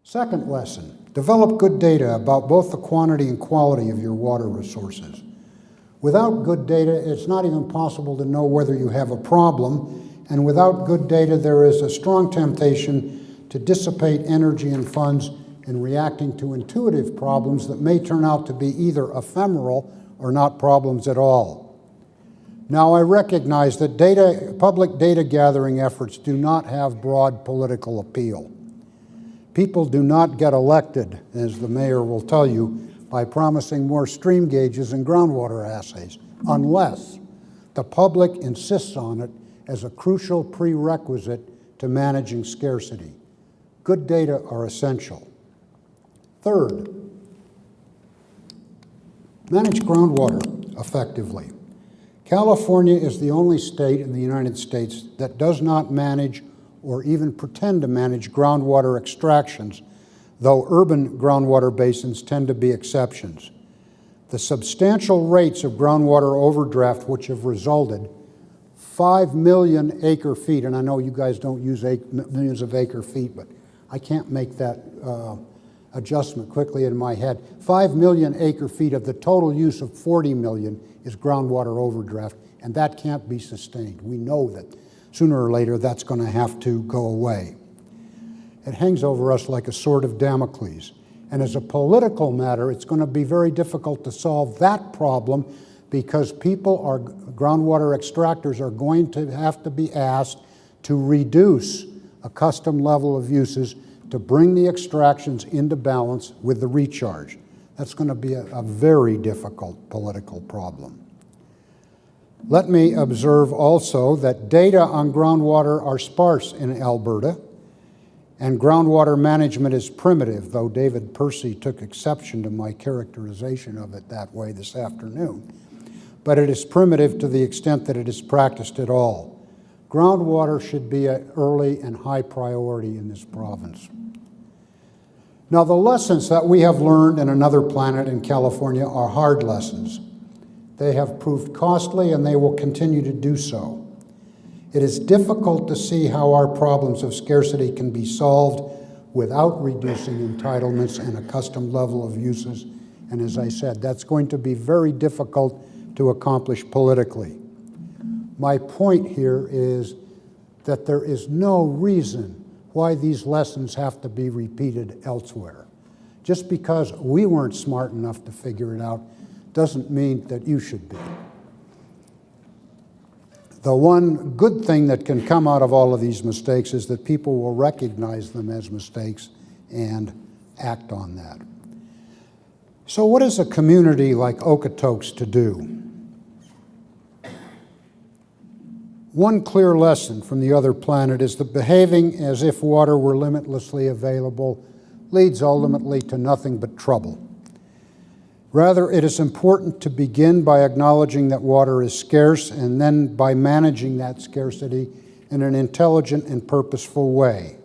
Second lesson, develop good data about both the quantity and quality of your water resources. Without good data, it's not even possible to know whether you have a problem, and without good data, there is a strong temptation to dissipate energy and funds in reacting to intuitive problems that may turn out to be either ephemeral or not problems at all. Now, I recognize that public data gathering efforts do not have broad political appeal. People do not get elected, as the mayor will tell you, by promising more stream gauges and groundwater assays, unless the public insists on it as a crucial prerequisite to managing scarcity. Good data are essential. Third, manage groundwater effectively. California is the only state in the United States that does not manage or even pretend to manage groundwater extractions, though urban groundwater basins tend to be exceptions. The substantial rates of groundwater overdraft which have resulted, 5 million acre feet, and I know you guys don't use millions of acre feet, but I can't make that adjustment quickly in my head. 5 million acre feet of the total use of 40 million is groundwater overdraft, and that can't be sustained. We know that sooner or later that's going to have to go away. It hangs over us like a sword of Damocles. And as a political matter, it's going to be very difficult to solve that problem because groundwater extractors are going to have to be asked to reduce a custom level of uses to bring the extractions into balance with the recharge. That's going to be a very difficult political problem. Let me observe also that data on groundwater are sparse in Alberta, and groundwater management is primitive, though David Percy took exception to my characterization of it that way this afternoon. But it is primitive to the extent that it is practiced at all. Groundwater should be an early and high priority in this province. Now, the lessons that we have learned in another planet in California are hard lessons. They have proved costly, and they will continue to do so. It is difficult to see how our problems of scarcity can be solved without reducing entitlements and a custom level of uses. And as I said, that's going to be very difficult to accomplish politically. My point here is that there is no reason why these lessons have to be repeated elsewhere. Just because we weren't smart enough to figure it out doesn't mean that you should be. The one good thing that can come out of all of these mistakes is that people will recognize them as mistakes and act on that. So what is a community like Okotoks to do? One clear lesson from the other planet is that behaving as if water were limitlessly available leads ultimately to nothing but trouble. Rather, it is important to begin by acknowledging that water is scarce and then by managing that scarcity in an intelligent and purposeful way.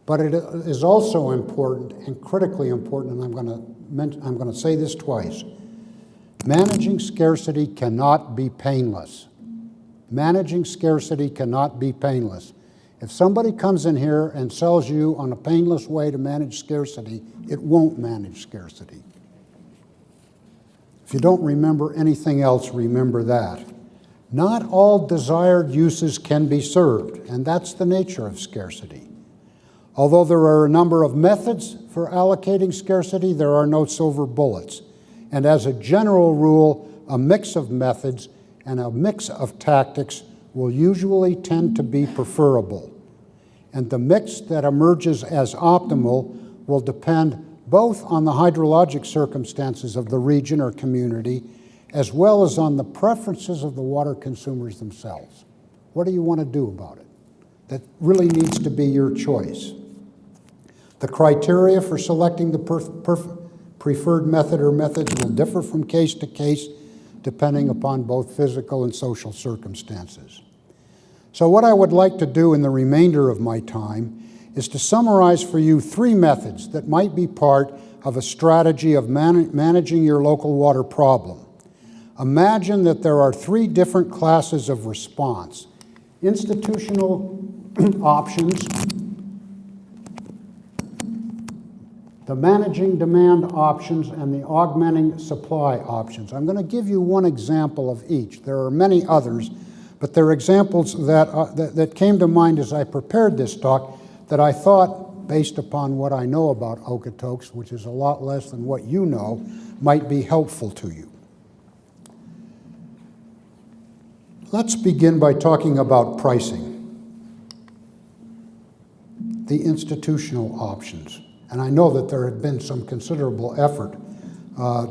But it is also important and critically important, and I'm going to say this twice. Managing scarcity cannot be painless. Managing scarcity cannot be painless. If somebody comes in here and sells you on a painless way to manage scarcity, it won't manage scarcity. If you don't remember anything else, remember that. Not all desired uses can be served, and that's the nature of scarcity. Although there are a number of methods for allocating scarcity, there are no silver bullets. And as a general rule, a mix of methods and a mix of tactics will usually tend to be preferable. And the mix that emerges as optimal will depend both on the hydrologic circumstances of the region or community, as well as on the preferences of the water consumers themselves. What do you want to do about it? That really needs to be your choice. The criteria for selecting the preferred method or methods will differ from case to case, depending upon both physical and social circumstances. So what I would like to do in the remainder of my time is to summarize for you 3 methods that might be part of a strategy of managing your local water problem. Imagine that there are 3 different classes of response: institutional options, the managing demand options and the augmenting supply options. I'm going to give you one example of each. There are many others, but they're examples that came to mind as I prepared this talk that I thought, based upon what I know about Okotoks, which is a lot less than what you know, might be helpful to you. Let's begin by talking about pricing, the institutional options. And I know that there had been some considerable effort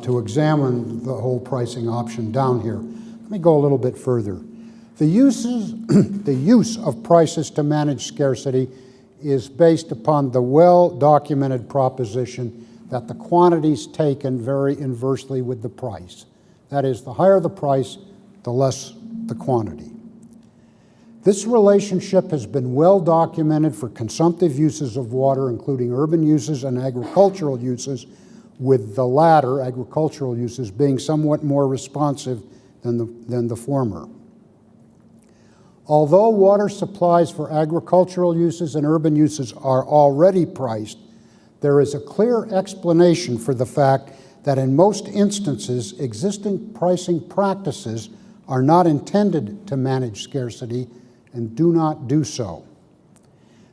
to examine the whole pricing option down here. Let me go a little bit further. The use of prices to manage scarcity is based upon the well-documented proposition that the quantities taken vary inversely with the price. That is, the higher the price, the less the quantity. This relationship has been well documented for consumptive uses of water, including urban uses and agricultural uses, with the latter, agricultural uses, being somewhat more responsive than the former. Although water supplies for agricultural uses and urban uses are already priced, there is a clear explanation for the fact that in most instances, existing pricing practices are not intended to manage scarcity and do not do so.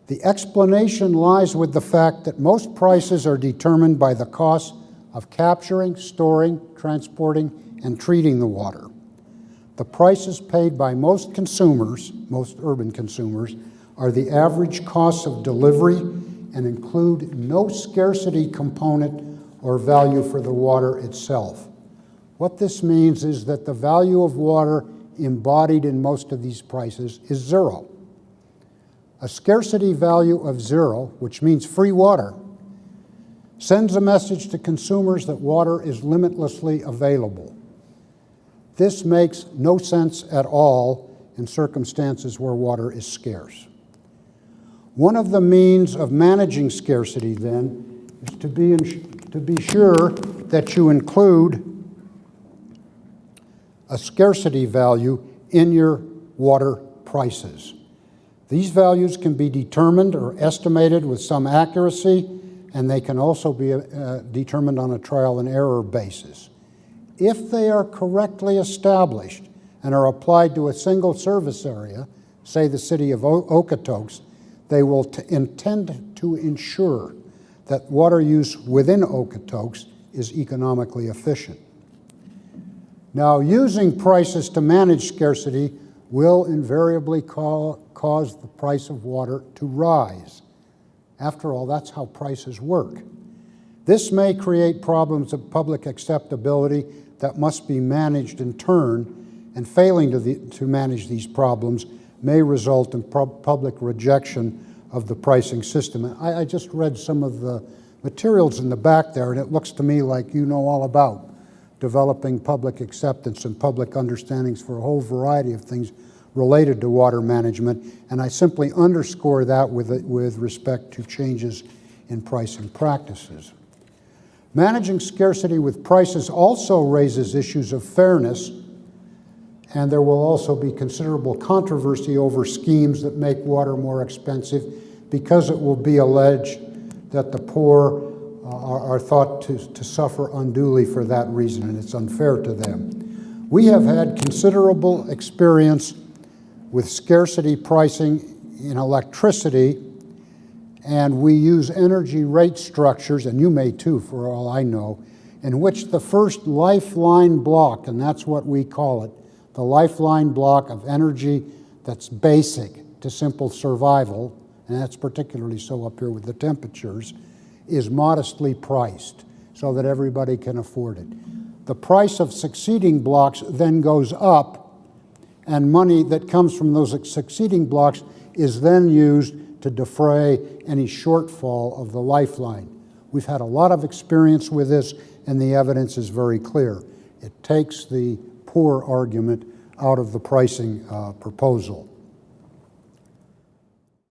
The explanation lies with the fact that most prices are determined by the cost of capturing, storing, transporting, and treating the water. The prices paid by most consumers, most urban consumers, are the average costs of delivery and include no scarcity component or value for the water itself. What this means is that the value of water embodied in most of these prices is zero. A scarcity value of zero, which means free water, sends a message to consumers that water is limitlessly available. This makes no sense at all in circumstances where water is scarce. One of the means of managing scarcity, then, is to be sure that you include a scarcity value in your water prices. These values can be determined or estimated with some accuracy, and they can also be determined on a trial and error basis. If they are correctly established and are applied to a single service area, say the city of Okotoks, they will intend to ensure that water use within Okotoks is economically efficient. Now, using prices to manage scarcity will invariably cause the price of water to rise. After all, that's how prices work. This may create problems of public acceptability that must be managed in turn, and failing to manage these problems may result in public rejection of the pricing system. I just read some of the materials in the back there, and it looks to me like you know all about developing public acceptance and public understandings for a whole variety of things related to water management, and I simply underscore that with respect to changes in pricing practices. Managing scarcity with prices also raises issues of fairness, and there will also be considerable controversy over schemes that make water more expensive because it will be alleged that the poor are thought to suffer unduly for that reason, and it's unfair to them. We have had considerable experience with scarcity pricing in electricity, and we use energy rate structures, and you may too for all I know, in which the first lifeline block, and that's what we call it, the lifeline block of energy that's basic to simple survival, and that's particularly so up here with the temperatures, is modestly priced so that everybody can afford it. The price of succeeding blocks then goes up, and money that comes from those succeeding blocks is then used to defray any shortfall of the lifeline. We've had a lot of experience with this, and the evidence is very clear. It takes the poor argument out of the pricing proposal.